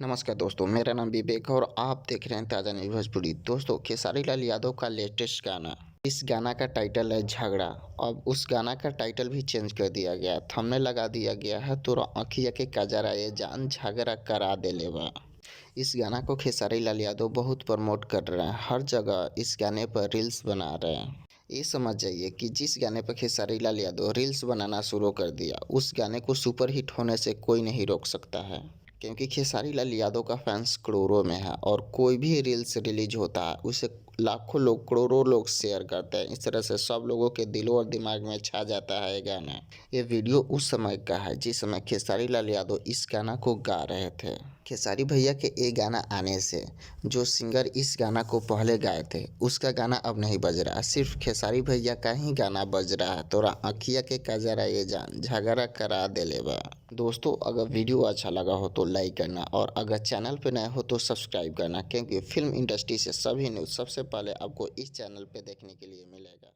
नमस्कार दोस्तों, मेरा नाम विवेक है और आप देख रहे हैं ताज़ा न्यूज़ भोजपुरी। दोस्तों, खेसारी लाल यादव का लेटेस्ट गाना, इस गाना का टाइटल है झगड़ा। अब उस गाना का टाइटल भी चेंज कर दिया गया है, थंबनेल लगा दिया गया है, तोरा अखिया के कजरा ये जान झगड़ा करा देले बा। इस गाना को खेसारी लाल यादव बहुत प्रमोट कर रहे हैं, हर जगह इस गाने पर रील्स बना रहे हैं। ये समझ जाइए कि जिस गाने पर खेसारी लाल यादव रील्स बनाना शुरू कर दिया, उस गाने को सुपर हिट होने से कोई नहीं रोक सकता है। क्योंकि खेसारी लाल यादव का फैंस करोड़ों में है और कोई भी रील्स रिलीज होता है उसे लाखों लोग, करोड़ों लोग शेयर करते हैं। इस तरह से सब लोगों के दिलों और दिमाग में छा जाता है ये गाना। ये वीडियो उस समय का है जिस समय खेसारी लाल यादव इस गाना को गा रहे थे। खेसारी भैया के ये गाना आने से जो सिंगर इस गाना को पहले गाए थे उसका गाना अब नहीं बज रहा, सिर्फ खेसारी भैया का ही गाना बज रहा है। तोरा अखिया के कजरा ये जान झगड़ा करा देले बा। दोस्तों, अगर वीडियो अच्छा लगा हो तो लाइक करना और अगर चैनल पे नए हो तो सब्सक्राइब करना, क्योंकि फिल्म इंडस्ट्री से सभी न्यूज़ सबसे पहले आपको इस चैनल पे देखने के लिए मिलेगा।